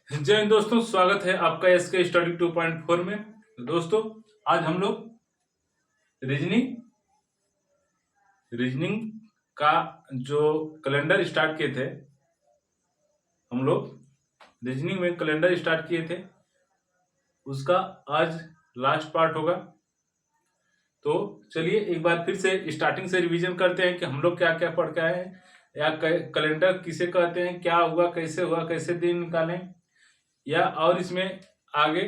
जय हिंद दोस्तों, स्वागत है आपका एसके स्टडी 2.4 में। दोस्तों, आज हम लोग रीजनिंग रीजनिंग का जो कैलेंडर स्टार्ट किए थे, हम लोग रीजनिंग में कैलेंडर स्टार्ट किए थे, उसका आज लास्ट पार्ट होगा। तो चलिए एक बार फिर से स्टार्टिंग से रिवीजन करते हैं कि हम लोग क्या क्या पढ़ के आए हैं, या कैलेंडर किसे कहते हैं, क्या हुआ, कैसे दिन निकालें, या और इसमें आगे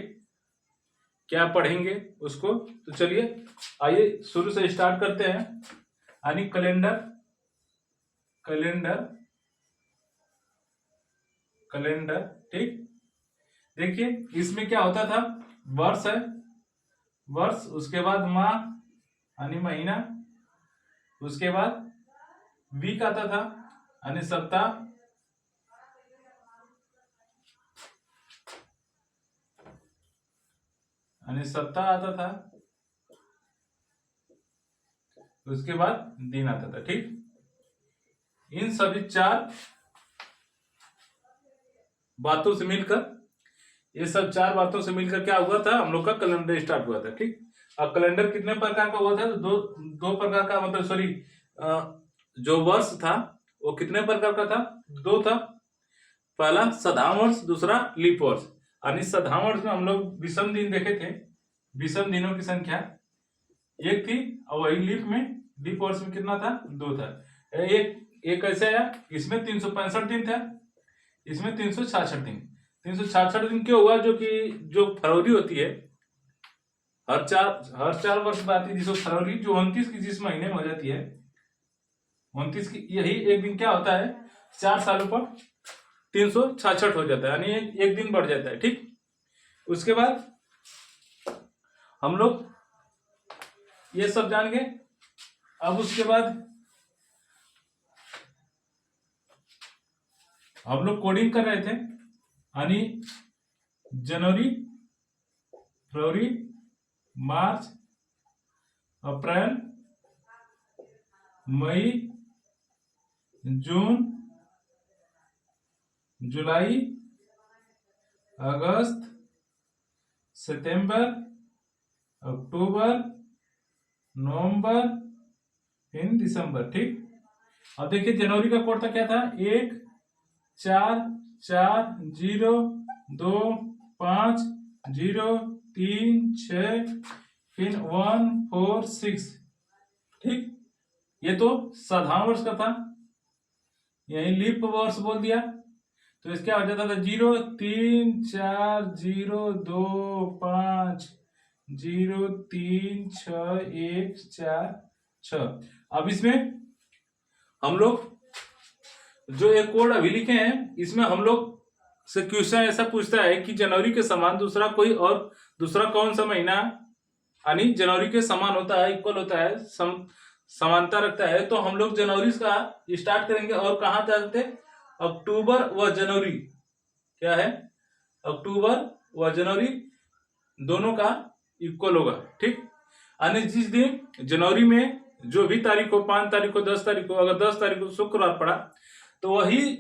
क्या पढ़ेंगे उसको। तो चलिए आइए शुरू से स्टार्ट करते हैं। यानी कैलेंडर कैलेंडर कैलेंडर ठीक। देखिए इसमें क्या होता था, वर्ष है, वर्ष, उसके बाद माह यानी महीना, उसके बाद वीक आता था यानी सप्ताह, आता था, उसके बाद दिन आता था। ठीक, इन सभी चार बातों से मिलकर, ये सब चार बातों से मिलकर क्या हुआ था, हम लोग का कैलेंडर स्टार्ट हुआ था। ठीक, अब कैलेंडर कितने प्रकार का हुआ था, तो दो प्रकार का, मतलब सॉरी, जो वर्ष था वो कितने प्रकार का था, दो था। पहला साधारण वर्ष, दूसरा लीप वर्ष। यानी साधारण वर्ष में हम लोग विषम दिन देखे थे, विषम दिनों की संख्या एक थी, और वही लीप वर्ष में कितना था, दो था। एक ऐसे आया, इसमें 365 दिन था, इसमें 366 दिन। 366 दिन क्यों हुआ, जो कि जो फरवरी होती है, हर चार वर्ष में आती है, जिसको फरवरी जो 29 की जिस महीने में हो जाती है, 29 की, यही एक दिन क्या होता है, 4 सालों पर 366 हो जाता है, यानी एक दिन बढ़ जाता है। ठीक, उसके बाद हम लोग ये सब जान गए। अब उसके बाद हम लोग कोडिंग कर रहे थे, यानी जनवरी, फरवरी, मार्च, अप्रैल, मई, जून, जुलाई, अगस्त, सितंबर, अक्टूबर, नवंबर, फिर दिसंबर। ठीक, अब देखिए जनवरी का कोड था, क्या था, 1 4 4 0 2 5 0 3 6, फिर 1 4 6। ठीक, ये तो साधारण वर्ष का था, यही लीप वर्ष बोल दिया, तो इसका हो जाता था 0 3 4 0 2 5 0 3 6 1 4 6। अब इसमें हम लोग जो एक कोड अभी लिखे हैं, इसमें हम लोग से क्वेश्चन ऐसा पूछता है कि जनवरी के समान दूसरा कोई और दूसरा कौन सा महीना, यानी जनवरी के समान होता है, इक्वल होता है, समानता रखता है, तो हम लोग जनवरी का स्टार्ट करेंगे और कहां जाते, अक्टूबर व जनवरी, क्या है, अक्टूबर व जनवरी दोनों का इक्वल होगा। ठीक, यानी जिस दिन जनवरी में जो भी तारीख हो, 5 तारीख को, 10 तारीख को, अगर 10 तारीख को शुक्रवार पड़ा, तो वही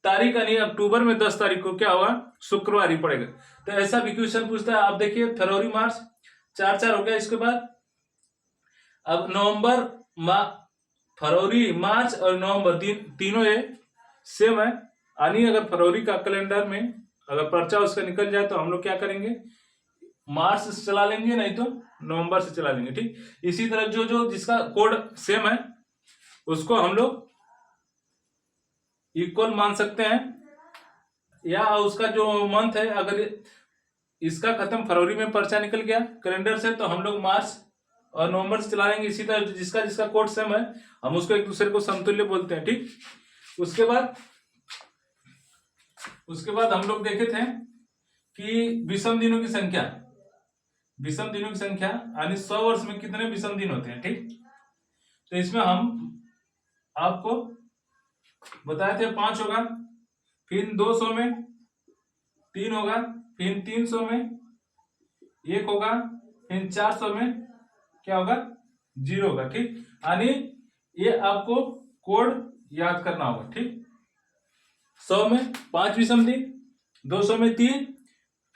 तारीख यानी अक्टूबर में 10 तारीख को क्या होगा, शुक्रवार ही पड़ेगा। तो ऐसा भी क्वेश्चन पूछता है। आप देखिए फरवरी मार्च 4 4 हो गया, इसके बाद अब नवंबर, फरवरी, मार्च और नवंबर तीनों ये सेम है, यानी अगर फरवरी का कैलेंडर में अगर पर्चा उसका निकल जाए तो हम लोग क्या करेंगे, मार्च से चला लेंगे, नहीं तो नवंबर से चला लेंगे। ठीक, इसी तरह जो जो जिसका कोड सेम है उसको हम लोग इक्वल मान सकते हैं, या उसका जो मंथ है, अगर इसका खत्म फरवरी में पर्चा निकल गया कैलेंडर से, तो हम लोग मार्च और नवंबर से चला लेंगे। इसी तरह जिसका जिसका कोड सेम है हम उसको एक दूसरे को समतुल्य बोलते हैं। ठीक, उसके बाद हम लोग देखे थे कि विषम दिनों की संख्या, यानी 100 वर्ष में कितने विषम दिन होते हैं। ठीक, तो इसमें हम आपको बताए थे 5 होगा, फिर 200 में 3 होगा, फिर 300 में 1 होगा, फिर 400 में क्या होगा, 0 होगा। ठीक, यानी ये आपको कोड याद करना होगा। ठीक, 100 में 5 विषम दिन, 200 में 3,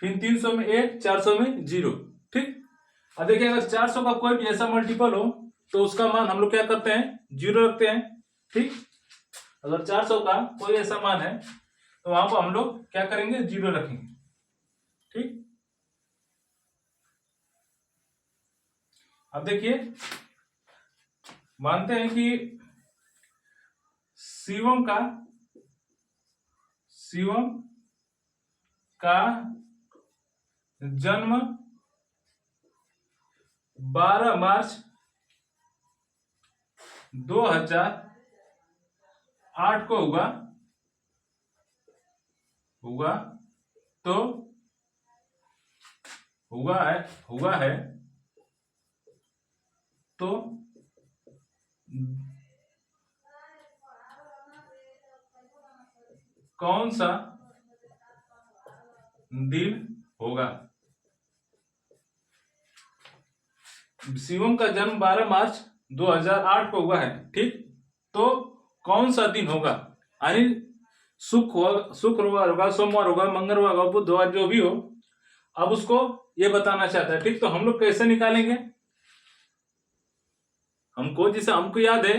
फिर 300 में 1, 400 में 0। ठीक। अब देखिए अगर 400 का कोई भी ऐसा मल्टीपल हो तो उसका मान हम लोग क्या करते हैं, 0 रखते हैं। ठीक। अगर 400 का कोई ऐसा मान है तो वहां पर हम लोग क्या करेंगे, 0 रखेंगे। ठीक। अब देखिए मानते हैं कि शिवम का जन्म 12 मार्च 2008 को हुआ तो हुआ है तो कौन सा दिन होगा। शिवम का जन्म 12 मार्च 2008 को हुआ है। ठीक। तो कौन सा दिन होगा, यानी शुक्रवार होगा, सोमवार होगा, मंगलवार होगा, बुधवार, जो भी हो, अब उसको ये बताना चाहता है। ठीक। तो हम लोग कैसे निकालेंगे, हमको याद है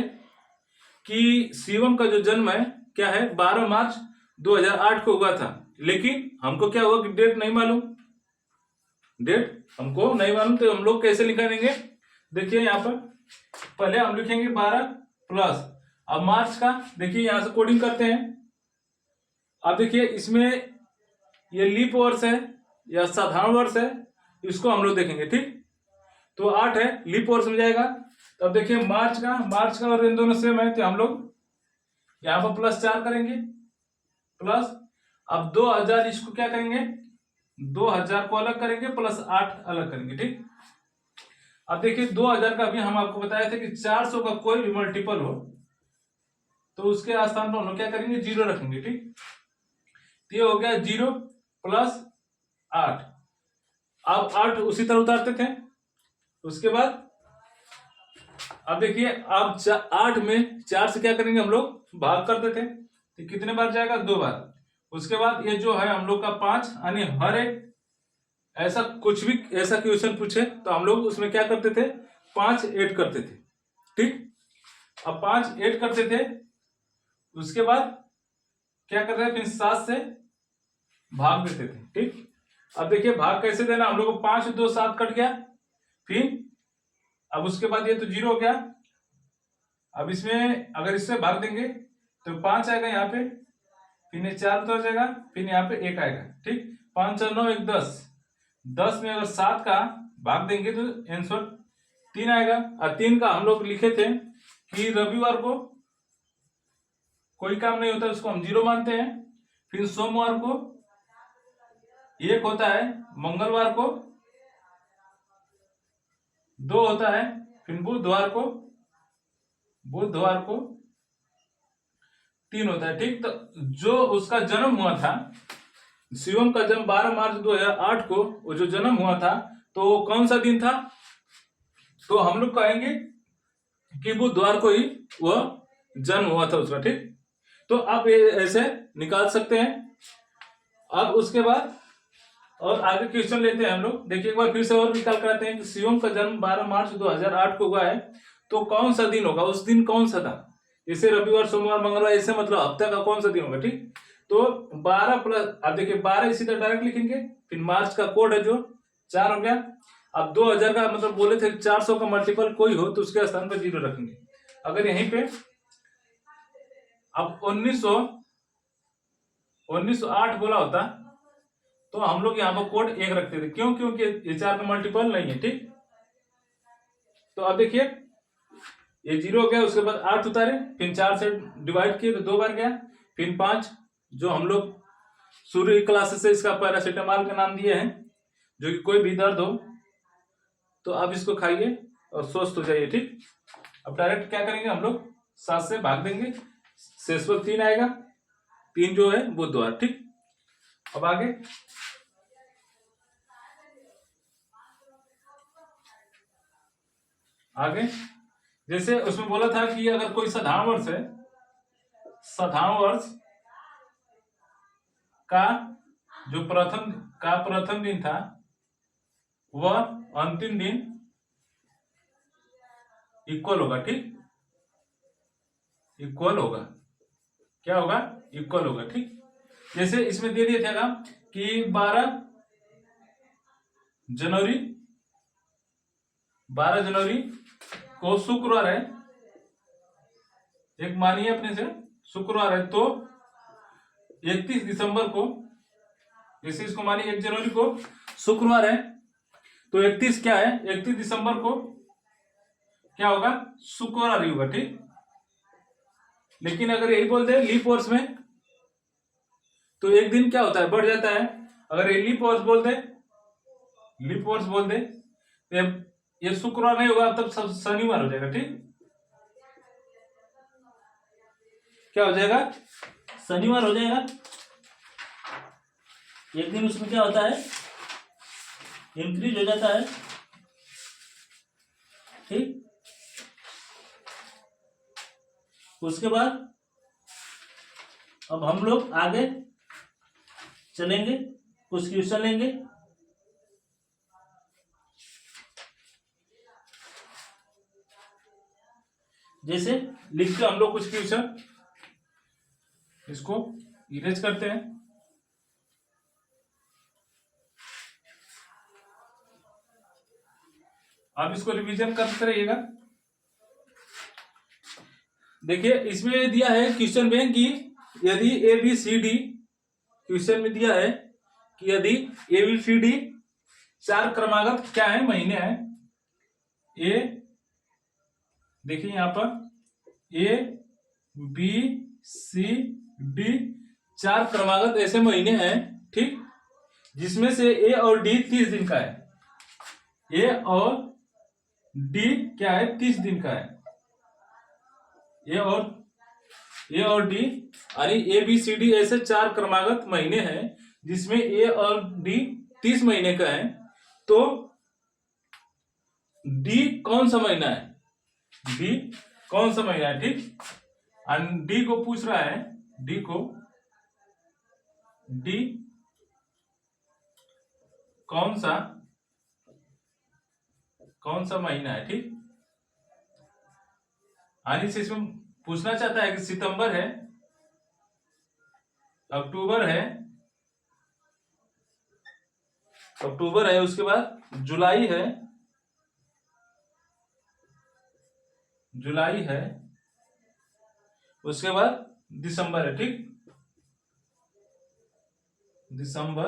कि शिवम का जो जन्म है क्या है, 12 मार्च 2008 को हुआ था, लेकिन हमको क्या हुआ कि डेट नहीं मालूम, तो हम लोग कैसे निकालेंगे। देखिए यहाँ पर पहले हम लिखेंगे 12 प्लस, अब मार्च का देखिए यहां से कोडिंग करते हैं। अब देखिए इसमें ये लीप वर्ष है या साधारण वर्ष है, इसको हम लोग देखेंगे। ठीक। तो 8 है, लीप वर्ष में जाएगा। तो अब देखिए मार्च का और इन दोनों सेम है, तो हम लोग यहां पर +4 करेंगे, प्लस अब 2000 इसको क्या करेंगे, 2000 को अलग करेंगे, +8 अलग करेंगे। ठीक। अब देखिए 2000 का भी हम आपको बताया था कि 400 का कोई भी मल्टीपल हो तो उसके स्थान पर हम लोग क्या करेंगे, 0 रखेंगे। ठीक। तो ये हो गया 0 + 8। अब 8 उसी तरह उतारते थे। उसके बाद अब देखिए अब 8 में 4 से क्या करेंगे, हम लोग भाग करते थे, तो कितने बार जाएगा, 2 बार। उसके बाद ये जो है हम लोग का 5, यानी हर एक ऐसा कुछ भी ऐसा क्वेश्चन पूछे तो हम लोग उसमें क्या करते थे, 5 ऐड करते थे। ठीक। अब 5 ऐड करते थे, उसके बाद क्या करते थे, फिर 7 से भाग देते थे। ठीक। अब देखिए भाग कैसे देना, हम लोग को 5 2 7 कट गया, फिर अब उसके बाद ये तो 0 हो गया। अब इसमें अगर इससे भाग देंगे तो 5 आएगा यहाँ पे, फिर ये 4 उतर जाएगा, फिर यहाँ पे 1 आएगा। ठीक। 5 4 9 1 10, 10 में अगर 7 का भाग देंगे तो आंसर 3 आएगा। और 3 का हम लोग लिखे थे कि रविवार को कोई काम नहीं होता, उसको हम 0 मानते हैं। फिर सोमवार को 1 होता है, मंगलवार को 2 होता है, फिर बुधवार को 3 होता है। ठीक। तो जो उसका जन्म हुआ था, शिवम का जन्म 12 मार्च 2008 को, वो जो जन्म हुआ था तो वो कौन सा दिन था, तो हम लोग कहेंगे कि बुधवार को ही वह जन्म हुआ था उसका। ठीक। तो आप ये ऐसे निकाल सकते हैं। अब उसके बाद और आगे क्वेश्चन लेते हैं हम लोग। देखिए एक बार फिर से और निकाल कराते हैं कि शिवम का जन्म 12 मार्च 2008 को हुआ है तो कौन सा दिन होगा, उस दिन कौन सा था, जैसे रविवार, सोमवार, मंगलवार, ऐसे मतलब हफ्ते का कौन सा दिन होगा। ठीक। तो 12 प्लस, अब देखिए 12 इसी तरह डायरेक्ट लिखेंगे, फिर मार्च का कोड है जो 4 हो गया। अब 2000 का मतलब बोले थे 400 का मल्टीपल कोई हो तो उसके स्थान पर 0 रखेंगे। अगर यहीं पे अब 1908 बोला होता तो हम लोग यहाँ पर कोड 1 रखते थे, क्यों, क्योंकि ये 4 का मल्टीपल नहीं है। ठीक। तो अब देखिए ये 0 हो गया, उसके बाद 8 उतारे, फिर 4 से डिवाइड किए तो 2 बार गया, फिर 5 जो हम लोग शुरू क्लासेस से इसका पैरासीटामॉल का नाम दिए हैं, जो कि कोई भी दर्द हो तो आप इसको खाइए और स्वस्थ हो जाइए। ठीक। अब डायरेक्ट क्या करेंगे, हम लोग 7 से भाग देंगे, शेषफल 3 आएगा, 3 जो है बुधवार। ठीक। अब आगे जैसे उसमें बोला था कि अगर कोई साधारण वर्ष है, साधारण वर्ष का जो प्रथम दिन था वह अंतिम दिन इक्वल होगा। ठीक, इक्वल होगा, क्या होगा, इक्वल होगा। ठीक, जैसे इसमें दे दिया था कि 12 जनवरी को शुक्रवार है, एक मानिए अपने से शुक्रवार है, तो 31 दिसंबर को, जैसे इसको मानिए 1 जनवरी को शुक्रवार है, तो 31 क्या है, 31 दिसंबर को क्या होगा, शुक्रवार ही होगा। ठीक, लेकिन अगर यही बोल दे लीप वर्ष में तो एक दिन क्या होता है, बढ़ जाता है। अगर ये लीप वर्ष बोल दे तो ये शुक्रवार नहीं होगा, तब सब शनिवार हो जाएगा। ठीक, क्या हो जाएगा, शनिवार हो जाएगा। एक दिन उसमें क्या होता है, इंक्रीज हो जाता है। ठीक, उसके बाद अब हम लोग आगे चलेंगे, कुछ क्वेश्चन लेंगे। जैसे लिखते हम लोग कुछ क्वेश्चन, इसको इरेज करते हैं। आप इसको रिवीजन करते रहिएगा। देखिए इसमें दिया है क्वेश्चन में कि यदि ABCD, क्वेश्चन में दिया है कि यदि ABCD 4 क्रमागत क्या है, महीने हैं। ए, देखिए यहां पर ABCD 4 क्रमागत ऐसे महीने हैं। ठीक, जिसमें से A और D 30 दिन का है। A और D क्या है, 30 दिन का है। A और D यानी ABCD ऐसे 4 क्रमागत महीने हैं जिसमें A और D 30 महीने का है। तो D कौन सा महीना है, D कौन सा महीना है। ठीक, D को पूछ रहा है, D कौन सा महीना है। ठीक, यानी से इसमें पूछना चाहता है कि सितंबर है, अक्टूबर है, उसके बाद जुलाई है, उसके बाद दिसंबर है। ठीक, दिसंबर।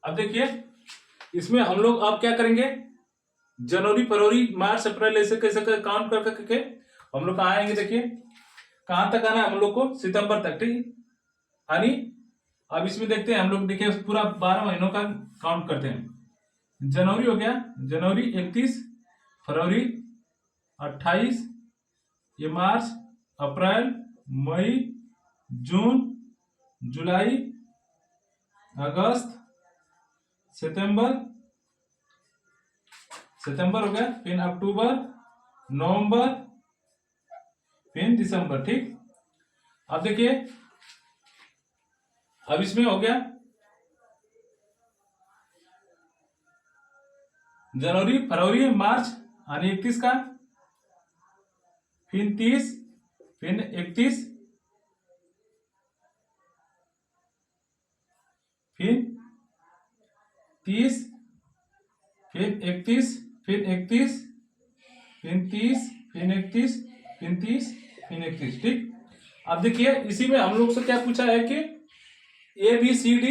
अब देखिए इसमें हम लोग अब क्या करेंगे, जनवरी, फरवरी, मार्च, अप्रैल ऐसे कैसे काउंट करके हम लोग कहाँ आएंगे। देखिए कहां तक आना है हम लोग को, सितंबर तक। ठीक, यानी अब इसमें देखते हैं हम लोग, देखिए पूरा 12 महीनों का काउंट करते हैं। जनवरी हो गया, जनवरी 31, फरवरी 28, ये मार्च, अप्रैल, मई, जून, जुलाई, अगस्त, सितंबर हो गया, फिर अक्टूबर, नवंबर, फिर दिसंबर। ठीक, अब देखिए अब इसमें हो गया जनवरी, फरवरी, मार्च यानी 31 का, फिर 30, फिर 31, फिर 30, फिर 31, फिर 31, फिर 30, फिर 31, फिर 30, फिर 31। ठीक, अब देखिए इसी में हम लोग से क्या पूछा है कि ABCD,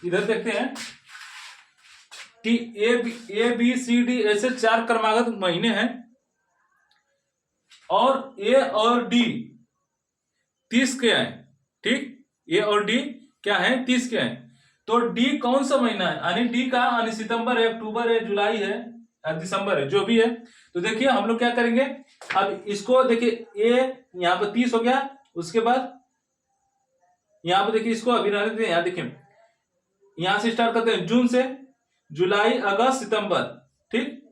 इधर देखते हैं ABCD ऐसे 4 क्रमागत महीने हैं और A और D 30 के हैं। ठीक, A और D क्या है, 30 के हैं। तो D कौन सा महीना है, यानी D का यानी सितंबर है, अक्टूबर है, जुलाई है, दिसंबर है, जो भी है। तो देखिए हम लोग क्या करेंगे, अब इसको देखिए A यहाँ पर 30 हो गया, उसके बाद यहाँ पे देखिए इसको अभी रहने देते हैं। यहाँ देखिए यहां से स्टार्ट करते हैं, जून से जुलाई, अगस्त, सितंबर। ठीक,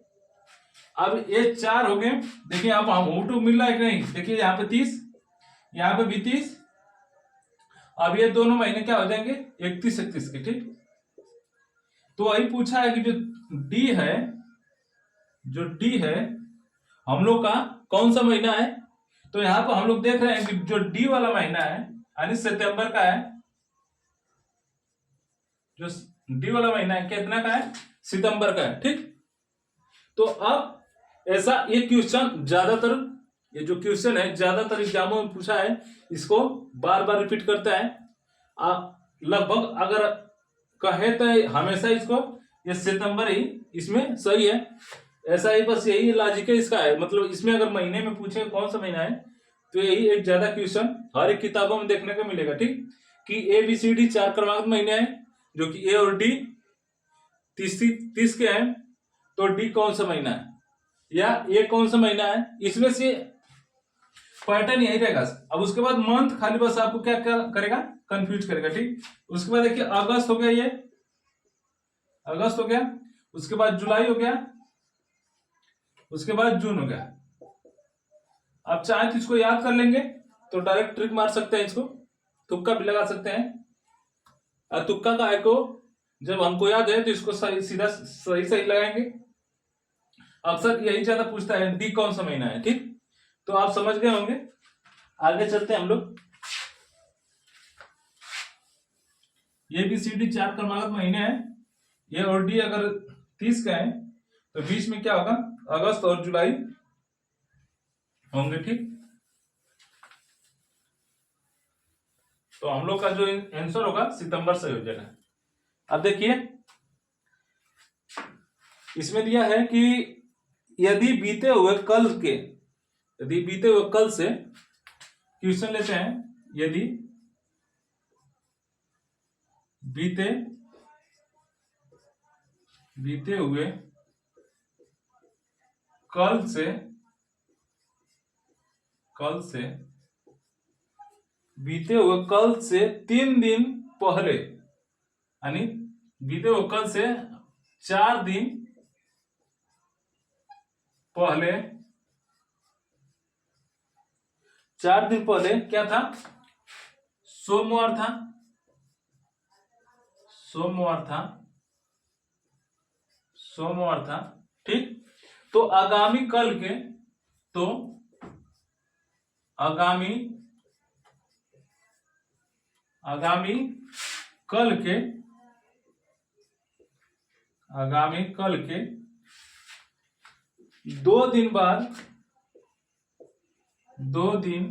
अब ये 4 हो गए। देखिए यहाँ पर हम मिल रहा है कि नहीं, देखिए यहाँ पे 30, यहाँ पे भी 30, अब ये दोनों महीने क्या हो जाएंगे 31-31 के, ठीक। तो वही पूछा है कि जो डी है, जो डी है हम लोग का कौन सा महीना है। तो यहां पर हम लोग देख रहे हैं कि जो डी वाला महीना है यानी सितंबर का है, जो डी वाला महीना है कितना का है, सितंबर का है, ठीक। तो अब ऐसा ये क्वेश्चन ज्यादातर, ये जो क्वेश्चन है ज्यादातर एग्जामों में पूछा है, इसको बार बार रिपीट करता है। लगभग अगर कहे तो हमेशा इसको ये सितंबर ही इसमें सही है, ऐसा ही, बस यही लॉजिक है इसका है। मतलब इसमें अगर महीने में पूछे कौन सा महीना है तो यही एक ज्यादा क्वेश्चन हर एक किताबों में देखने को मिलेगा, ठीक। कि ABCD 4 क्रमांक महीने हैं, जो कि ए और डी 30 के हैं, तो डी कौन सा महीना है या ये कौन सा महीना है, इसमें से पैटर्न यही रहेगा। अब उसके बाद मंथ खाली बस आपको क्या क्या करेगा, कंफ्यूज करेगा, ठीक। उसके बाद देखिए अगस्त हो गया, ये अगस्त हो गया, उसके बाद जुलाई हो गया, उसके बाद जून हो गया। आप चाहे तो इसको याद कर लेंगे तो डायरेक्ट ट्रिक मार सकते हैं, इसको तुक्का भी लगा सकते हैं। और तुक्का का है को जब हमको याद है तो इसको सही सीधा सही सही लगाएंगे। अक्सर यही ज्यादा पूछता है डी कौन सा महीना है, ठीक। तो आप समझ गए होंगे। आगे चलते हैं हम लोग। ABCD 4 क्रमांक महीने हैं, ये और डी अगर 30 का है तो बीच में क्या होगा, अगस्त और जुलाई होंगे, ठीक। तो हम लोग का जो आंसर होगा सितंबर से हो जाएगा। अब देखिए इसमें दिया है कि यदि बीते हुए कल के, यदि बीते हुए कल से, क्वेश्चन लेते हैं, यदि बीते हुए कल से बीते हुए कल से 3 दिन पहले, यानी बीते हुए कल से 4 दिन पहले, 4 दिन पहले क्या था, सोमवार था, सोमवार था, ठीक। तो आगामी कल के, तो आगामी कल के 2 दिन बाद, 2 दिन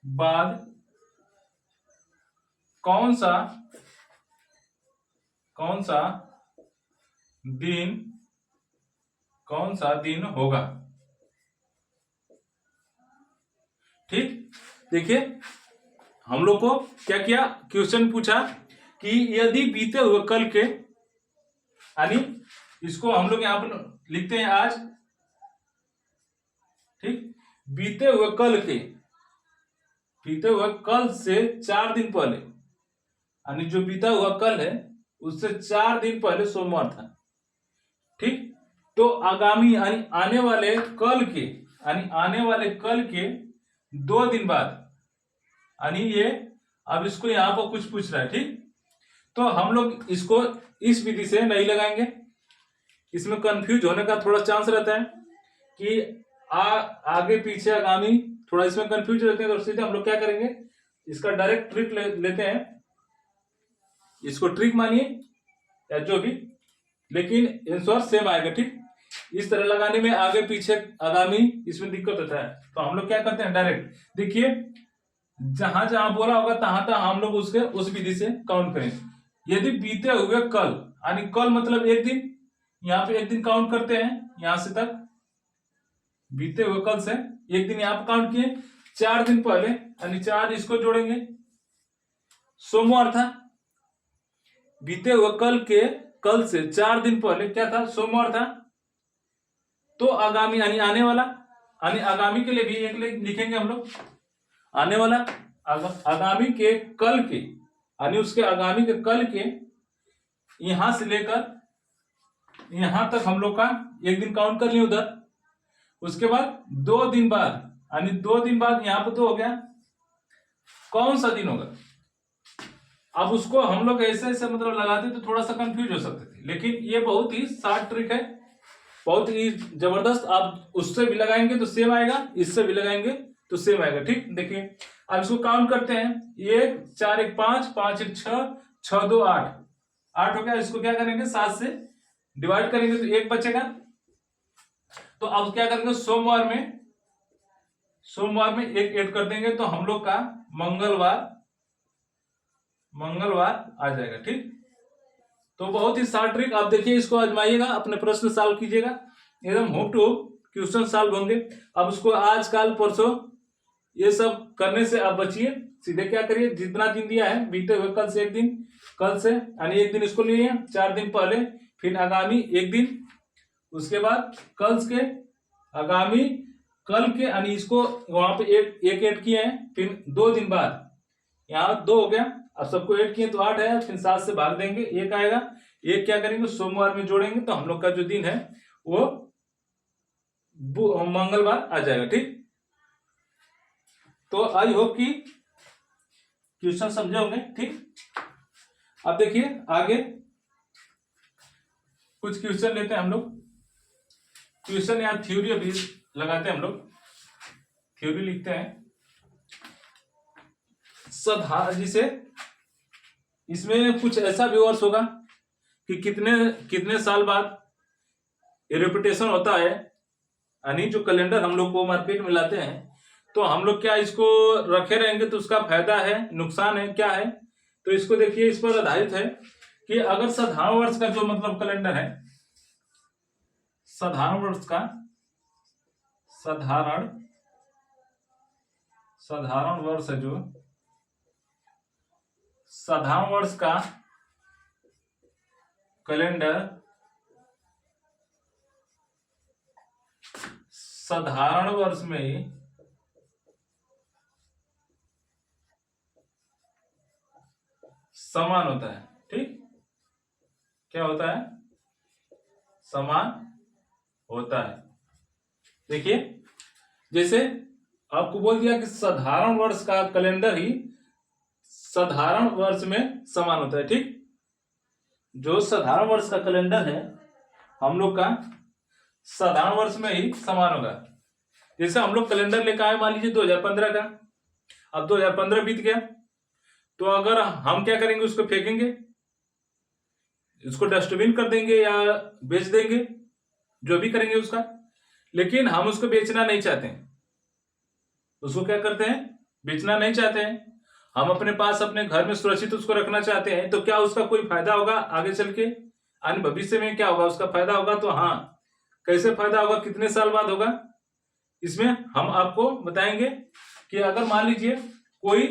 बाद कौन सा दिन होगा, ठीक। देखिए हम लोग को क्या किया, क्वेश्चन पूछा कि यदि बीते हुए कल के, यानी इसको हम लोग यहां पर लिखते हैं आज, ठीक। बीते हुए कल से 4 दिन पहले, यानी जो बीता हुआ कल है उससे 4 दिन पहले सोमवार था, ठीक। तो आगामी यानी आने वाले कल के 2 दिन बाद, यानी ये, अब इसको यहां पर कुछ पूछ रहा है, ठीक। तो हम लोग इसको इस विधि से नहीं लगाएंगे, इसमें कंफ्यूज होने का थोड़ा चांस रहता है कि आगे पीछे आगामी, थोड़ा इसमें कंफ्यूज रहते हैं। तो सीधे हम लोग क्या करेंगे, इसका डायरेक्ट ट्रिक लेते हैं, इसको ट्रिक मानिए या जो भी, लेकिन आंसर सेम आएगा, ठीक। इस तरह लगाने में आगे पीछे आगामी इसमें दिक्कत होता है। तो हम लोग क्या करते हैं, डायरेक्ट देखिए जहां जहां बोला होगा तहां तहां हम लोग उसके उस विधि से काउंट करें। यदि बीते हुए कल, यानी कल मतलब एक दिन, यहाँ पे एक दिन काउंट करते हैं, यहां से तक बीते हुए कल से एक दिन यहाँ पे काउंट किए, 4 दिन पहले, यानी 4 इसको जोड़ेंगे, सोमवार था। बीते हुए कल से 4 दिन पहले क्या था, सोमवार था। तो आगामी यानी आने वाला, यानी आगामी के लिए भी एक लिखेंगे हम लोग, आने वाला आगामी के कल के, यानी उसके आगामी के कल के यहां से लेकर यहां तक हम लोग का एक दिन काउंट कर लिए उधर। उसके बाद 2 दिन बाद, यानी 2 दिन बाद, यहां पर तो हो गया, कौन सा दिन होगा। अब उसको हम लोग ऐसे ऐसे मतलब लगाते तो थोड़ा सा कंफ्यूज हो सकते थे, लेकिन ये बहुत ही शार्ट ट्रिक है, बहुत ही जबरदस्त। आप उससे भी लगाएंगे तो सेम आएगा, इससे भी लगाएंगे तो सेम आएगा। ठीक, देखिए अब इसको काउंट करते हैं। 1 4 1 5, 5 1 6, 6 2 8, 8 हो गया। इसको क्या करेंगे 7 से डिवाइड करेंगे तो 1 बचेगा। तो अब क्या करेंगे, सोमवार में 1 ऐड कर देंगे तो हम लोग का मंगलवार आ जाएगा। ठीक, तो बहुत ही शार्ट ट्रिक। आप देखिए, इसको आजमाइएगा, अपने प्रश्न सॉल्व कीजिएगा, एकदम होप टू क्वेश्चन सॉल्व होंगे। अब उसको आज कल परसों ये सब करने से आप बचिए, सीधे क्या करिए, जितना दिन दिया है बीते हुए कल से 1 दिन, कल से यानी 1 दिन इसको लिए 4 दिन पहले, फिर आगामी 1 दिन, उसके बाद कल के आगामी कल के यानी इसको वहां पे एक ऐड किए हैं, फिर 2 दिन बाद यहाँ 2 हो गया। अब सबको ऐड किए तो 8 है, फिर 7 से भाग देंगे 1 आएगा। 1 क्या करेंगे सोमवार में जोड़ेंगे तो हम लोग का जो दिन है वो मंगलवार आ जाएगा। ठीक, तो आई होप कि क्वेश्चन समझे होंगे। ठीक, अब देखिए आगे कुछ क्वेश्चन लेते हैं हम लोग। क्वेश्चन या थ्योरी अभी लगाते हैं हम लोग, थ्योरी लिखते हैं जिसे इसमें कुछ ऐसा व्यूअर्स होगा कि कितने साल बाद रिपीटेशन होता है, यानी जो कैलेंडर हम लोग को मार्केट में लाते हैं, तो हम लोग क्या इसको रखे रहेंगे तो उसका फायदा है, नुकसान है, क्या है। तो इसको देखिए, इस पर आधारित है कि अगर साधारण वर्ष का जो मतलब कैलेंडर है, साधारण वर्ष का साधारण वर्ष है, जो साधारण वर्ष का कैलेंडर साधारण वर्ष में ही समान होता है। ठीक, क्या होता है, समान होता है। देखिए, जैसे आपको बोल दिया कि साधारण वर्ष का कैलेंडर ही साधारण वर्ष में समान होता है। ठीक, जो साधारण वर्ष का कैलेंडर है हम लोग का साधारण वर्ष में ही समान होगा। जैसे हम लोग कैलेंडर लेकर आए, मान लीजिए 2015 का, अब 2015 बीत गया, तो अगर हम क्या करेंगे, उसको फेंकेंगे, इसको डस्टबिन कर देंगे या बेच देंगे, जो भी करेंगे उसका। लेकिन हम उसको बेचना नहीं चाहते हैं, उसको क्या करते हैं, बेचना नहीं चाहते हैं, हम अपने पास अपने घर में सुरक्षित उसको रखना चाहते हैं। तो क्या उसका कोई फायदा होगा आगे चल के, आने भविष्य में क्या होगा, उसका फायदा होगा। तो हाँ, कैसे फायदा होगा, कितने साल बाद होगा, इसमें हम आपको बताएंगे। कि अगर मान लीजिए कोई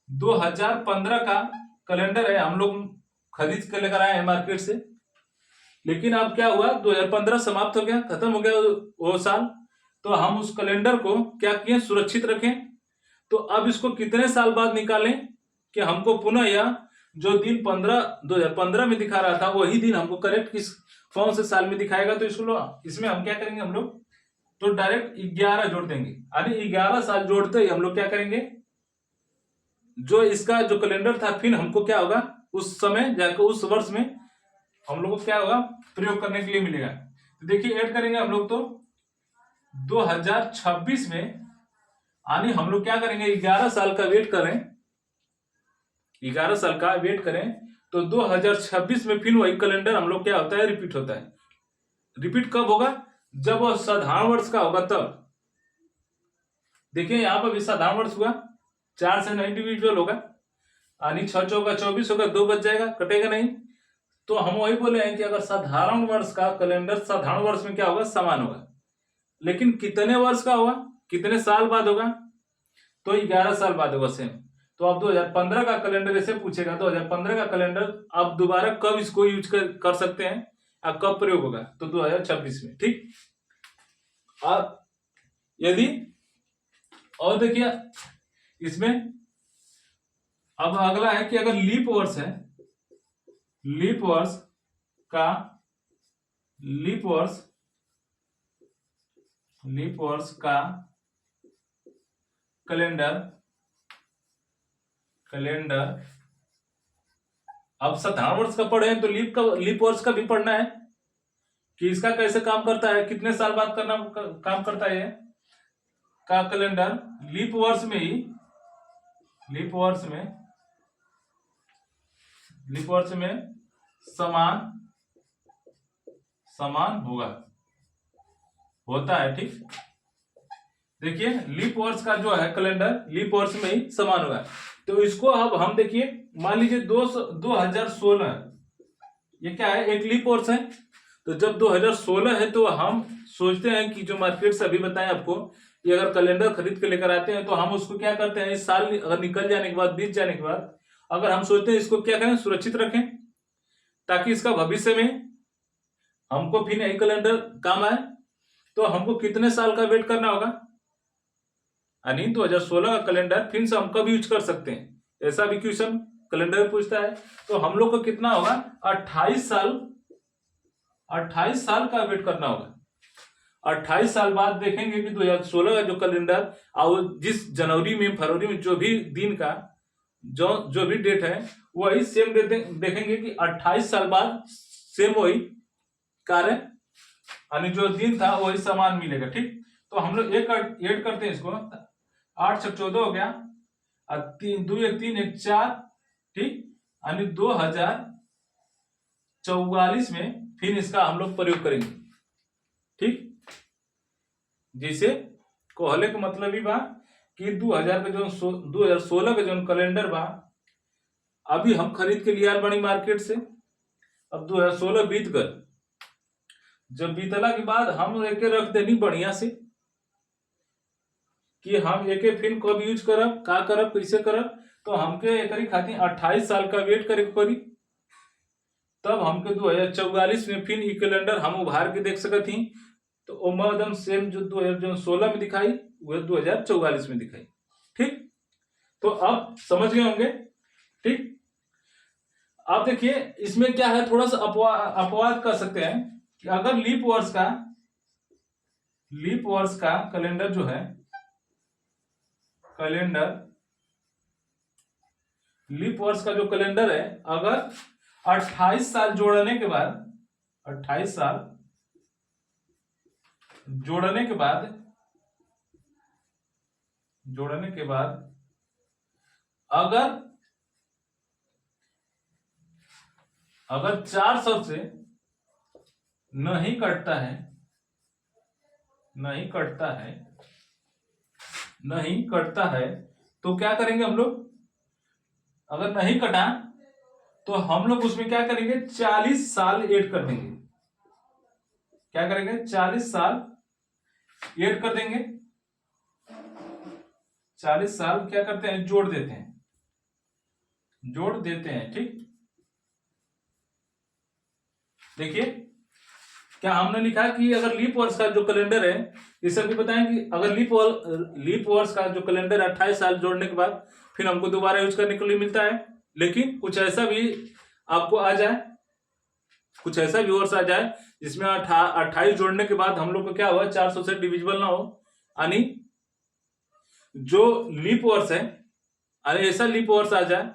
2015 का कैलेंडर है, हम लोग खरीद कर लेकर आए हैं मार्केट से, लेकिन अब क्या हुआ, 2015 समाप्त हो गया, खत्म हो गया वो साल, तो हम उस कैलेंडर को क्या किए, सुरक्षित रखें। तो अब इसको कितने साल बाद निकालें कि हमको पुनः यह जो दिन 2015 में दिखा रहा था वही दिन हमको करेक्ट कौन से साल में दिखाएगा। तो इसमें हम क्या करेंगे, हम लोग तो डायरेक्ट 11 जोड़ देंगे, यानी 11 साल जोड़ते ही हम लोग क्या करेंगे, जो इसका जो कैलेंडर था फिर हमको क्या होगा, उस समय जाकर उस वर्ष में हम लोग को क्या होगा, प्रयोग करने के लिए मिलेगा। तो देखिए ऐड करेंगे हम लोग, तो 2026 में, यानी हम लोग क्या करेंगे, 11 साल का वेट करें, 11 साल का वेट करें, तो 2026 में फिर वही कैलेंडर हम लोग क्या होता है, रिपीट होता है। रिपीट कब होगा, जब वह साधारण वर्ष का होगा तब। देखिए यहाँ पर भी साधारण वर्ष हुआ, 4 से इंडिविजुअल होगा, यानी 6 चौका 24 होगा, 2 बच जाएगा, कटेगा नहीं। तो हम वही बोले हैं कि अगर साधारण वर्ष का कैलेंडर साधारण वर्ष में क्या होगा, समान होगा, लेकिन कितने वर्ष का होगा, कितने साल बाद होगा, तो 11 साल बाद होगा सेम। तो अब 2015 का कैलेंडर ऐसे पूछेगा, 2015 का कैलेंडर आप दोबारा कब इसको यूज कर सकते हैं, अब कब प्रयोग होगा, तो 2026 में। ठीक, अब यदि और देखिए इसमें अब अगला है कि अगर लीप वर्ष है, लीप वर्ष का कैलेंडर कैलेंडर, अब साधारण वर्ष का पढ़े तो लीप वर्ष का भी पढ़ना है कि इसका कैसे काम करता है, कितने साल बाद काम करता है का कैलेंडर। लीप वर्ष में ही, लीप वर्ष में समान होता है। ठीक, देखिए लीप वर्ष का जो है कैलेंडर लीप वर्ष में ही समान होगा। तो इसको अब हम देखिए, मान लीजिए 2016 ये क्या है, एक लीप वर्ष है। तो जब 2016 है तो हम सोचते हैं कि जो मार्केट से अभी बताएं आपको, ये अगर कैलेंडर खरीद के लेकर आते हैं तो हम उसको क्या करते हैं, इस साल अगर निकल जाने के बाद, बीत जाने के बाद, अगर हम सोचते हैं इसको क्या करें, सुरक्षित रखें ताकि इसका भविष्य में हमको फिर नई कैलेंडर काम आए, तो हमको कितने साल का वेट करना होगा, यानी 2016 का कैलेंडर फिर से हम कब यूज कर सकते हैं, ऐसा भी क्वेश्चन कैलेंडर पूछता है। तो हम लोग को कितना होगा, 28 साल का वेट करना होगा। 28 साल बाद देखेंगे कि 2016 का जो कैलेंडर और जिस जनवरी में, फरवरी में जो भी दिन का जो भी डेट है वही सेम देखेंगे कि 28 साल बाद सेम वही कार्य, यानी जो दिन था वही समान मिलेगा। ठीक, तो हम लोग एक ऐड करते हैं इसको, 8 से 14 हो गया, 3 2 1 3 1 4, ठीक, यानी 2044 में फिर इसका हम लोग प्रयोग करेंगे। ठीक, जिसे कहले का मतलब ही बा कि 2016 का जो कैलेंडर बा अभी हम खरीद के लिया बड़ी मार्केट से, अब 2016 बीत गए, जब बीतला के बाद हम एक रख देनी बढ़िया से कि हम एक फिल्म कब यूज करब, का करब, कैसे करब, तो हमके एक खातिर 28 साल का वेट करे पड़ी, तब हमके 2044 में फिर ई कैलेंडर हम उभार के देख सकत ही। तो एकदम सेम जो 2016 में दिखाई वह 2044 में दिखाई। ठीक, तो अब समझ गए होंगे। ठीक, अब देखिए इसमें क्या है, थोड़ा सा अपवाद कर सकते हैं कि अगर लीप वर्ष का कैलेंडर जो है, लीप वर्ष का जो कैलेंडर है, अगर 28 साल जोड़ने के बाद, 28 साल जोड़ने के बाद अगर 400 से नहीं कटता है तो क्या करेंगे हम लोग, अगर नहीं कटा तो हम लोग उसमें क्या करेंगे, 40 साल ऐड कर देंगे। क्या करेंगे, 40 साल ऐड कर देंगे। 40 साल क्या करते हैं, जोड़ देते हैं। ठीक, देखिए क्या हमने लिखा कि अगर लीप वर्ष का जो कैलेंडर है, इसे भी बताएं कि अगर लीप वर्ष का जो कैलेंडर 28 साल जोड़ने के बाद फिर हमको दोबारा यूज करने के लिए मिलता है, लेकिन कुछ ऐसा भी आपको आ जाए, कुछ ऐसा भी वर्ष आ जाए जिसमें 28 जोड़ने के बाद हम लोग को क्या हुआ, 400 से डिविजिबल ना हो, यानी जो लीप वर्ष है, अरे ऐसा लीप वर्ष आ जाए,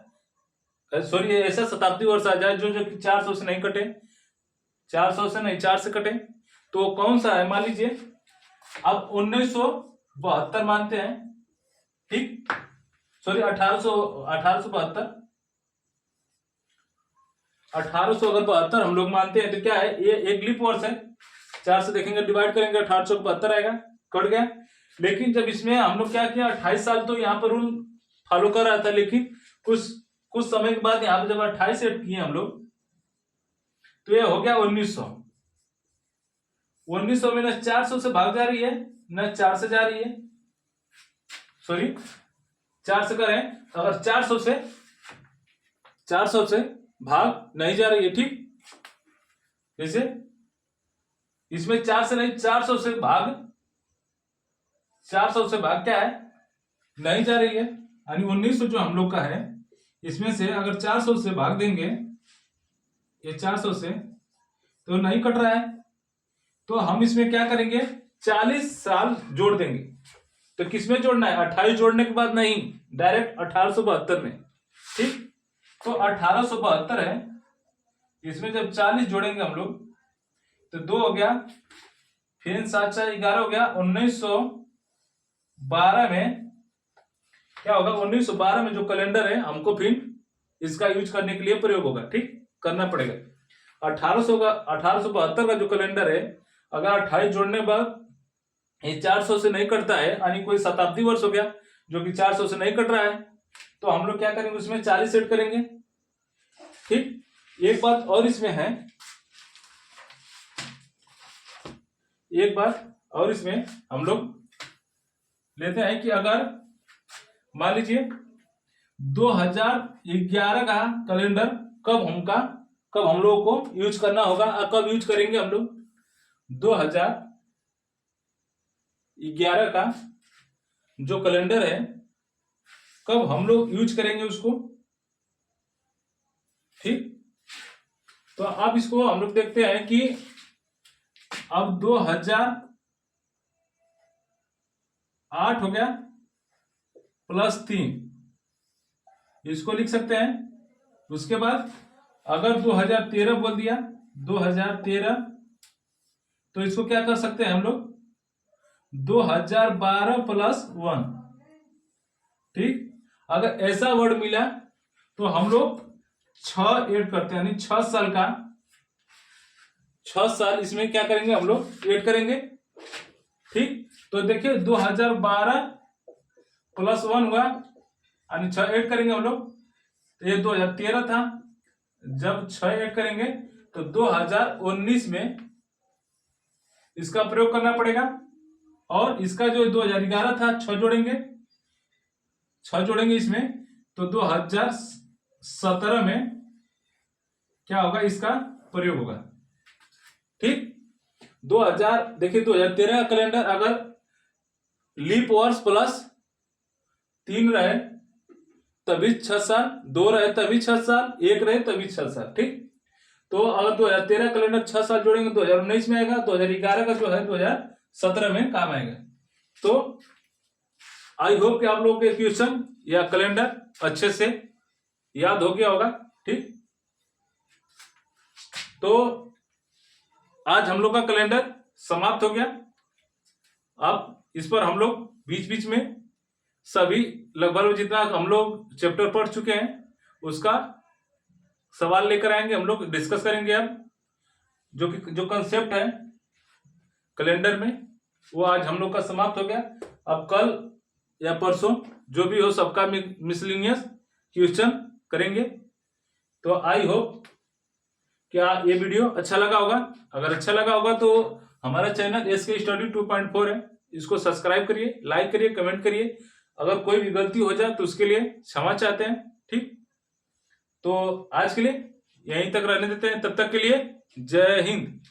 सॉरी ऐसा शताब्दी वर्ष आ जाए जो 400 से नहीं कटे, 400 से नहीं 4 से कटे, तो कौन सा है, मान लीजिए अब 1972 मानते हैं। ठीक, सॉरी 1872 अगर हम लोग मानते हैं तो क्या है, ये एक लीप वर्ष है, 4 से देखेंगे, डिवाइड करेंगे, 1872 आएगा, कट गया। लेकिन जब इसमें हम लोग क्या किया, 28 साल तो यहाँ पर रूल फॉलो कर रहा था, लेकिन कुछ समय के बाद यहाँ पे जब 28 सेट किए हम लोग, तो ये हो गया 1900 में न 400 से भाग जा रही है, न 4 से जा रही है, सॉरी 4 से करें, अगर 400 से भाग नहीं जा रही है। ठीक, जैसे इसमें 4 से नहीं, 400 से भाग क्या है, नहीं जा रही है, यानी 1900 जो हम लोग का है, इसमें से अगर 400 से भाग देंगे, ये 400 से तो नहीं कट रहा है, तो हम इसमें क्या करेंगे, 40 साल जोड़ देंगे। तो किसमें जोड़ना है, 28 जोड़ने के बाद नहीं, डायरेक्ट 1872 में, ठीक। तो 1872 है, इसमें जब 40 जोड़ेंगे हम लोग तो 2 हो गया, फिर 7 4 11 हो गया। 1912 में क्या होगा, 1912 में जो कैलेंडर है हमको फिर इसका यूज करने के लिए प्रयोग होगा, ठीक, करना पड़ेगा। 1872 का जो कैलेंडर है, अगर 28 जोड़ने बाद ये 400 से नहीं कटता है, यानी कोई शताब्दी वर्ष हो गया जो कि 400 से नहीं कट रहा है, तो हम लोग क्या करेंगे, उसमें 40 ऐड करेंगे, ठीक। एक बात और इसमें है, एक बात और इसमें हम लोग लेते हैं कि अगर मान लीजिए 2011 का कैलेंडर कब हम लोगों को यूज करना होगा, कब यूज करेंगे हम लोग 2011 का जो कैलेंडर है, कब हम लोग यूज करेंगे उसको, ठीक। तो अब इसको हम लोग देखते हैं कि अब 2008 हो गया +3, इसको लिख सकते हैं। उसके बाद अगर 2013 बोल दिया, 2013, तो इसको क्या कर सकते हैं हम लोग, 2012 + 1, ठीक। अगर ऐसा वर्ड मिला तो हम लोग 6 ऐड करते हैं, यानी 6 साल का, 6 साल इसमें क्या करेंगे हम लोग ऐड करेंगे, ठीक। तो देखिए 2012 + 1 हुआ, यानी 6 ऐड करेंगे हम लोग, तो ये 2013 था, जब 6 ऐड करेंगे तो 2019 में इसका प्रयोग करना पड़ेगा। और इसका जो 2011 था, 6 जोड़ेंगे इसमें, तो 2017 में क्या होगा, इसका प्रयोग होगा, ठीक। 2013 का कैलेंडर अगर लीप वर्ष +3 रहे तभी 6 साल, 2 रहे तभी 6 साल, 1 रहे तभी 6 साल, ठीक। तो अगर 2013 कैलेंडर 6 साल जोड़ेंगे 2019 में आएगा, 2011 का जो है 2017 में काम आएगा। तो आई होप कि आप लोगों के क्वेश्चन या कैलेंडर अच्छे से याद हो गया होगा, ठीक। तो आज हम लोग का कैलेंडर समाप्त हो गया। अब इस पर हम लोग बीच बीच में सभी लगभग जितना हम लोग चैप्टर पढ़ चुके हैं उसका सवाल लेकर आएंगे, हम लोग डिस्कस करेंगे। अब जो कंसेप्ट है कैलेंडर में वो आज हम लोग का समाप्त हो गया। अब कल या परसों जो भी हो सबका मिसलिनियस क्वेश्चन करेंगे। तो आई होप क्या ये वीडियो अच्छा लगा होगा। अगर अच्छा लगा होगा तो हमारा चैनल SK Study 2.4 है, इसको सब्सक्राइब करिए, लाइक करिए, कमेंट करिए। अगर कोई भी गलती हो जाए तो उसके लिए क्षमा चाहते हैं, ठीक। तो आज के लिए यहीं तक रहने देते हैं, तब तक के लिए जय हिंद।